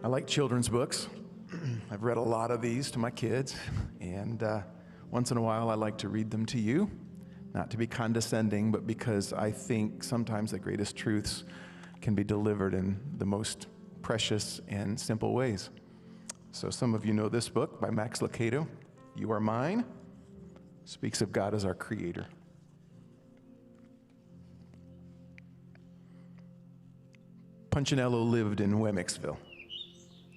I like children's books. I've read a lot of these to my kids, and once in a while I like to read them to you, not to be condescending, but because I think sometimes the greatest truths can be delivered in the most precious and simple ways. So some of you know this book by Max Lucado, You Are Mine, speaks of God as our creator. Punchinello lived in Wemmicksville.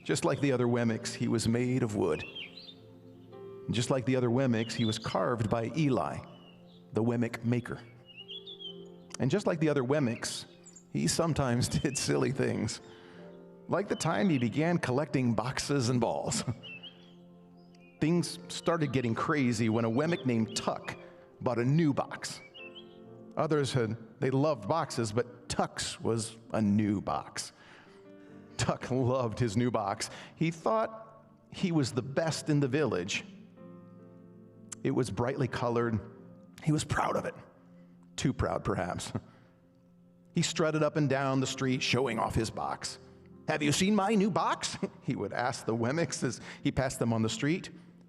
Just like the other Wemmicks, he was made of wood. And just like the other Wemmicks, he was carved by Eli, the Wemmick maker. And just like the other Wemmicks, he sometimes did silly things, like the time he began collecting boxes and balls. Things started getting crazy when a Wemmick named Tuck bought a new box. Others they loved boxes, but Tuck's was a new box. Tuck loved his new box. He thought he was the best in the village. It was brightly colored. He was proud of it. Too proud, perhaps. He strutted up and down the street, showing off his box. "Have you seen my new box?" he would ask the Wemmicks as he passed them on the street.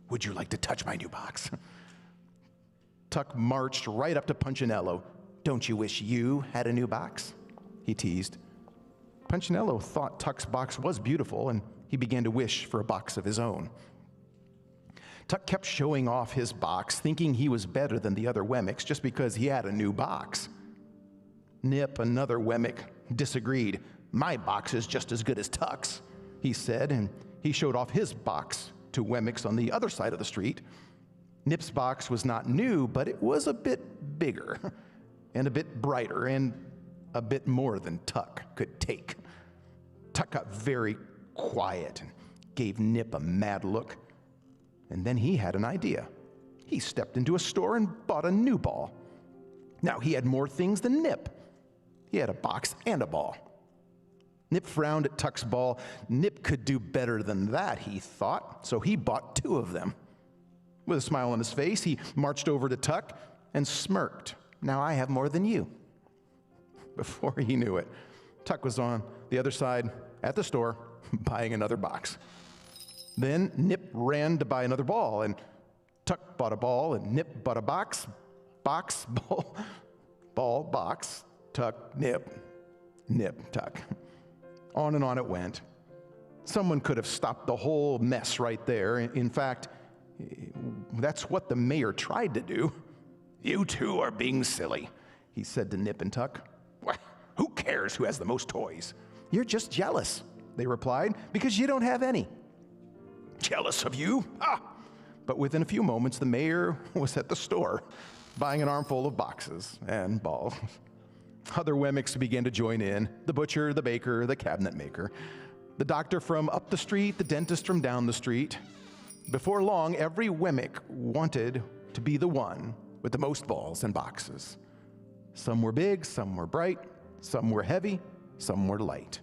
"Would you like to touch my new box?" Tuck marched right up to Punchinello. "Don't you wish you had a new box?" he teased. Punchinello thought Tuck's box was beautiful, and he began to wish for a box of his own. Tuck kept showing off his box, thinking he was better than the other Wemmicks just because he had a new box. Nip, another Wemmick, disagreed. "My box is just as good as Tuck's," he said, and he showed off his box to Wemmicks on the other side of the street. Nip's box was not new, but it was a bit bigger and a bit brighter and a bit more than Tuck could take. Tuck got very quiet and gave Nip a mad look. And then he had an idea. He stepped into a store and bought a new ball. Now he had more things than Nip. He had a box and a ball. Nip frowned at Tuck's ball. Nip could do better than that, he thought, so he bought two of them. With a smile on his face, he marched over to Tuck and smirked. "Now I have more than you." Before he knew it, Tuck was on the other side at the store buying another box. Then Nip ran to buy another ball, and Tuck bought a ball, and Nip bought a box, ball, box, Tuck, Nip, Tuck. On and on it went. Someone could have stopped the whole mess right there. In fact, that's what the mayor tried to do. "You two are being silly," he said to Nip and Tuck. "Who cares who has the most toys?" "You're just jealous," they replied, "because you don't have any." "Jealous of you? Ah!" But within a few moments, the mayor was at the store, buying an armful of boxes and balls. Other Wemmicks began to join in: the butcher, the baker, the cabinet maker, the doctor from up the street, the dentist from down the street. Before long, every Wemmick wanted to be the one with the most balls and boxes. Some were big, some were bright, some were heavy, some were light.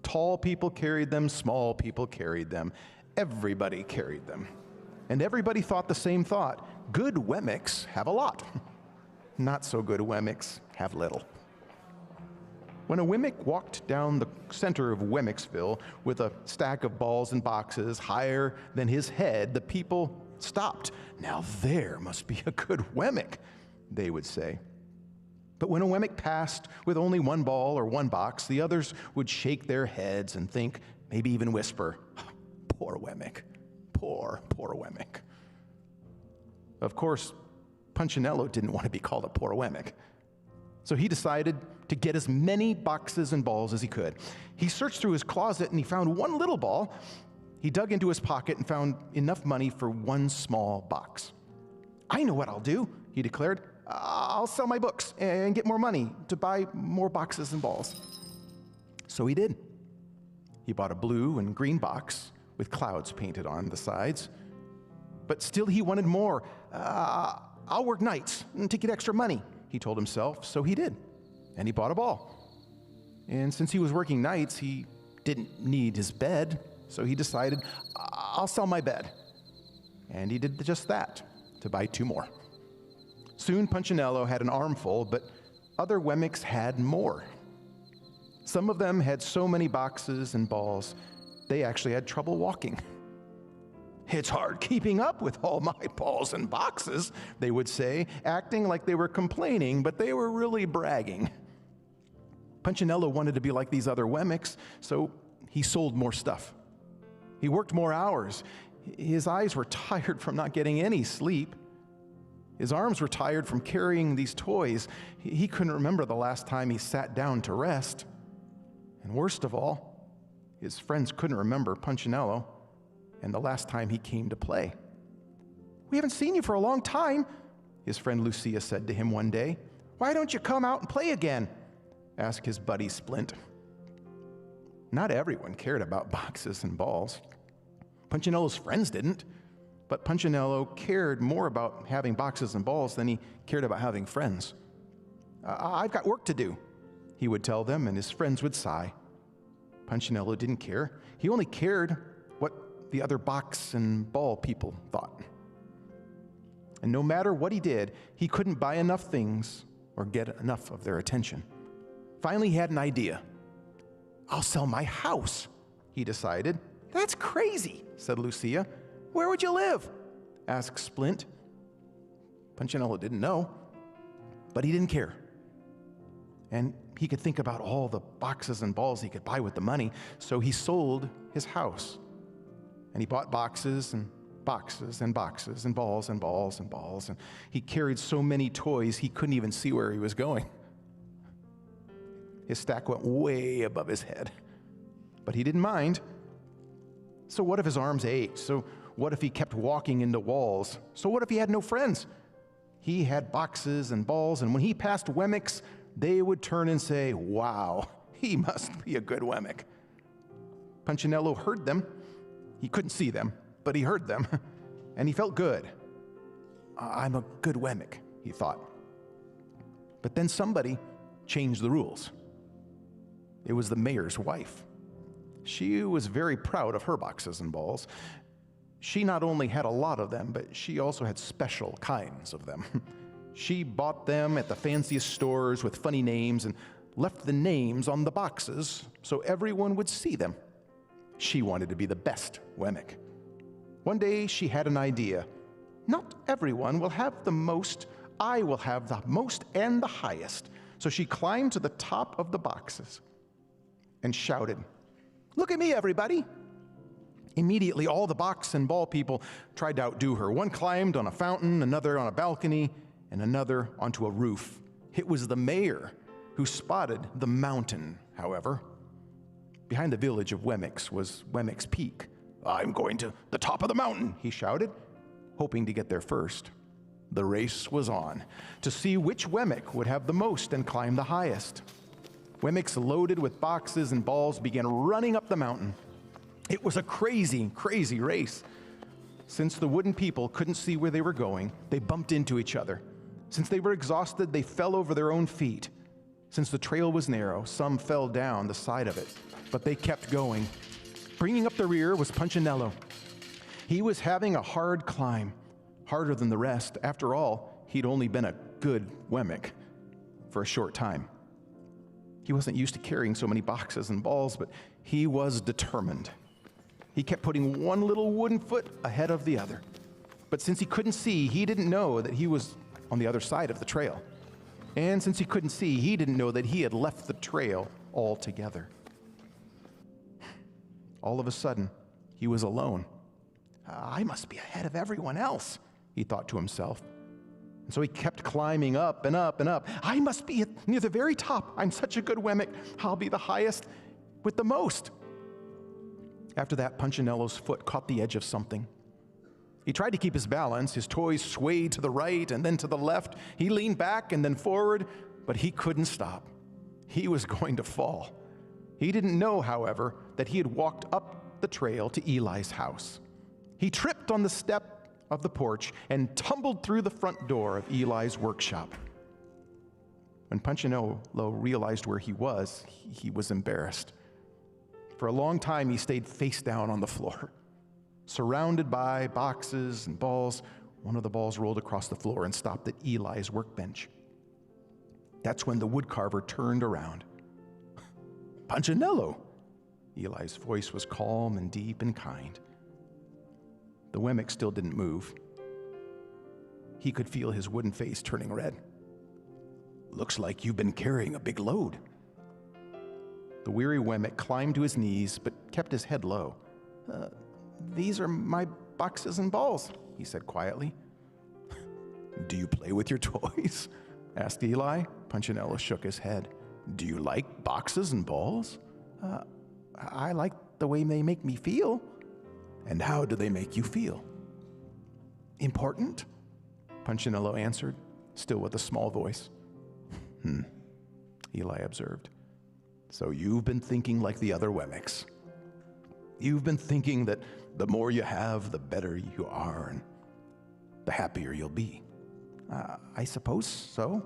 Tall people carried them, small people carried them. Everybody carried them. And everybody thought the same thought: good Wemmicks have a lot. Not so good Wemmicks have little. When a Wemmick walked down the center of Wemmicksville with a stack of balls and boxes higher than his head, the people stopped. "Now there must be a good Wemmick," they would say. But when a Wemmick passed with only one ball or one box, the others would shake their heads and think, maybe even whisper, "Poor Wemmick, poor Wemmick." Of course, Punchinello didn't want to be called a poor Wemmick. So he decided to get as many boxes and balls as he could. He searched through his closet and he found one little ball. He dug into his pocket and found enough money for one small box. "I know what I'll do," he declared. "I'll sell my books and get more money to buy more boxes and balls." So he did. He bought a blue and green box with clouds painted on the sides. But still he wanted more. "I'll work nights to get extra money," he told himself, so he did. And he bought a ball. And since he was working nights, he didn't need his bed, so he decided, "I'll sell my bed." And he did just that to buy two more. Soon Punchinello had an armful, but other Wemmicks had more. Some of them had so many boxes and balls they actually had trouble walking. "It's hard keeping up with all my balls and boxes," they would say, acting like they were complaining, but they were really bragging. Punchinello wanted to be like these other Wemmicks, so he sold more stuff. He worked more hours. His eyes were tired from not getting any sleep. His arms were tired from carrying these toys. He couldn't remember the last time he sat down to rest. And worst of all, his friends couldn't remember Punchinello and the last time he came to play. "We haven't seen you for a long time," his friend Lucia said to him one day. "Why don't you come out and play again?" asked his buddy Splint. Not everyone cared about boxes and balls. Punchinello's friends didn't, but Punchinello cared more about having boxes and balls than he cared about having friends. "I've got work to do," he would tell them, and his friends would sigh. Punchinello didn't care. He only cared what the other box and ball people thought. And no matter what he did, he couldn't buy enough things or get enough of their attention. Finally, he had an idea. "I'll sell my house," he decided. "That's crazy," said Lucia. "Where would you live?" asked Splint. Punchinello didn't know, but he didn't care. And he could think about all the boxes and balls he could buy with the money, so he sold his house. And he bought boxes and boxes and boxes and balls and balls and balls, and he carried so many toys he couldn't even see where he was going. His stack went way above his head, but he didn't mind. So what if his arms ached? So what if he kept walking into walls? So what if he had no friends? He had boxes and balls, and when he passed Wemmicks, they would turn and say, "Wow, he must be a good Wemmick." Punchinello heard them. He couldn't see them, but he heard them, and he felt good. "I'm a good Wemmick," he thought. But then somebody changed the rules. It was the mayor's wife. She was very proud of her boxes and balls. She not only had a lot of them, but she also had special kinds of them. She bought them at the fanciest stores with funny names and left the names on the boxes so everyone would see them. She wanted to be the best Wemmick. One day she had an idea. "Not everyone will have the most. I will have the most and the highest." So she climbed to the top of the boxes and shouted, "Look at me, everybody." Immediately, all the box and ball people tried to outdo her. One climbed on a fountain, another on a balcony, and another onto a roof. It was the mayor who spotted the mountain, however. Behind the village of Wemmicks was Wemmick's Peak. "I'm going to the top of the mountain," he shouted, hoping to get there first. The race was on to see which Wemmick would have the most and climb the highest. Wemmicks loaded with boxes and balls began running up the mountain. It was a crazy, crazy race. Since the wooden people couldn't see where they were going, they bumped into each other. Since they were exhausted, they fell over their own feet. Since the trail was narrow, some fell down the side of it, but they kept going. Bringing up the rear was Punchinello. He was having a hard climb, harder than the rest. After all, he'd only been a good Wemmick for a short time. He wasn't used to carrying so many boxes and balls, but he was determined. He kept putting one little wooden foot ahead of the other. But since he couldn't see, he didn't know that he was on the other side of the trail. And since he couldn't see, he didn't know that he had left the trail altogether. All of a sudden, he was alone. "I must be ahead of everyone else," he thought to himself. And so he kept climbing up and up and up. "I must be near the very top. I'm such a good Wemmick. I'll be the highest with the most." After that, Punchinello's foot caught the edge of something. He tried to keep his balance. His toys swayed to the right and then to the left. He leaned back and then forward, but he couldn't stop. He was going to fall. He didn't know, however, that he had walked up the trail to Eli's house. He tripped on the step of the porch and tumbled through the front door of Eli's workshop. When Punchinello realized where he was embarrassed. For a long time, he stayed face down on the floor. Surrounded by boxes and balls, one of the balls rolled across the floor and stopped at Eli's workbench. That's when the woodcarver turned around. "Punchinello, Eli's voice was calm and deep and kind. The Wemmick still didn't move. He could feel his wooden face turning red. "Looks like you've been carrying a big load." The weary Wemmick climbed to his knees, but kept his head low. These are my boxes and balls," he said quietly. "Do you play with your toys?" asked Eli. Punchinello shook his head. "Do you like boxes and balls?" I like the way they make me feel." "And how do they make you feel?" "Important," Punchinello answered, still with a small voice. Eli observed. "So you've been thinking like the other Wemmicks. You've been thinking that the more you have, the better you are, and the happier you'll be." I suppose so."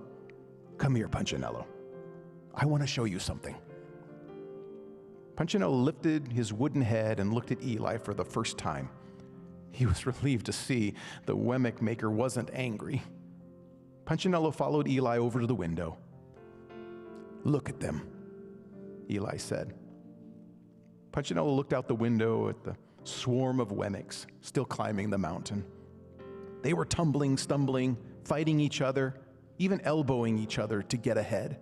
"Come here, Punchinello. I want to show you something." Punchinello lifted his wooden head and looked at Eli for the first time. He was relieved to see the Wemmick maker wasn't angry. Punchinello followed Eli over to the window. "Look at them," Eli said. Punchinello looked out the window at the swarm of Wemmicks still climbing the mountain. They were tumbling, stumbling, fighting each other, even elbowing each other to get ahead.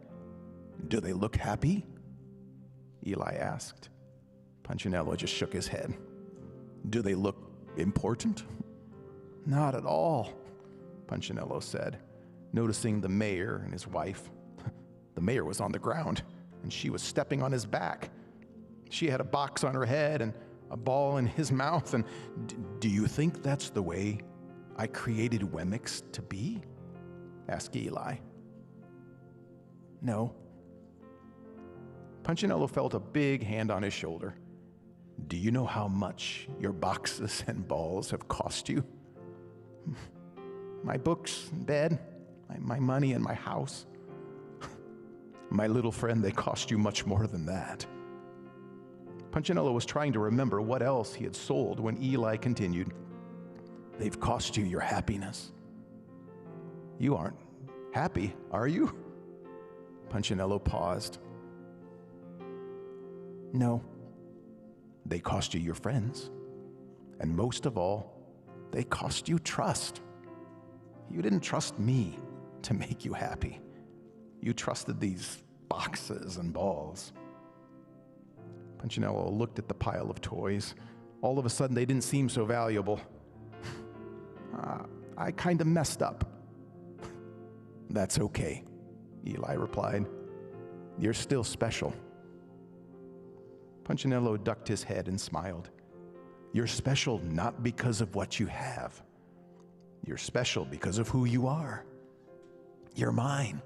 "Do they look happy?" Eli asked. Punchinello just shook his head. "Do they look important?" "Not at all," Punchinello said, noticing the mayor and his wife. The mayor was on the ground, and she was stepping on his back. She had a box on her head and a ball in his mouth. And "Do you think that's the way I created Wemmicks to be?" asked Eli. "No." Punchinello felt a big hand on his shoulder. "Do you know how much your boxes and balls have cost you?" "My books and bed, my money and my house." "My little friend, they cost you much more than that." Punchinello was trying to remember what else he had sold when Eli continued. "They've cost you your happiness." "You aren't happy, are you?" Punchinello paused. "No." "They cost you your friends. And most of all, they cost you trust. You didn't trust me to make you happy. You trusted these boxes and balls." Punchinello looked at the pile of toys. All of a sudden, they didn't seem so valuable. I kind of messed up." "That's okay," Eli replied. "You're still special." Punchinello ducked his head and smiled. "You're special not because of what you have. You're special because of who you are. You're mine.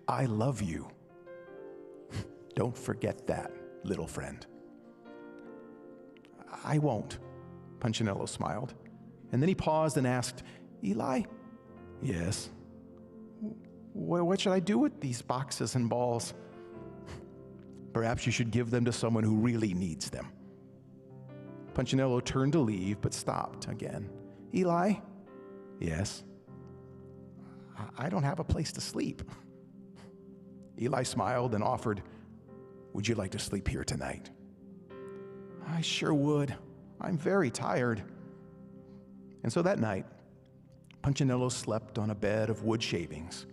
I love you. Don't forget that, little friend." "I won't," Punchinello smiled. And then he paused and asked, "Eli?" "Yes?" What should I do with these boxes and balls?" "Perhaps you should give them to someone who really needs them." Punchinello turned to leave, but stopped again. "Eli?" "Yes?" I don't have a place to sleep." Eli smiled and offered, "Would you like to sleep here tonight?" "I sure would. I'm very tired." And so that night, Punchinello slept on a bed of wood shavings.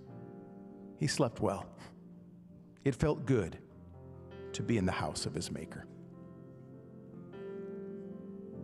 He slept well. It felt good to be in the house of his maker.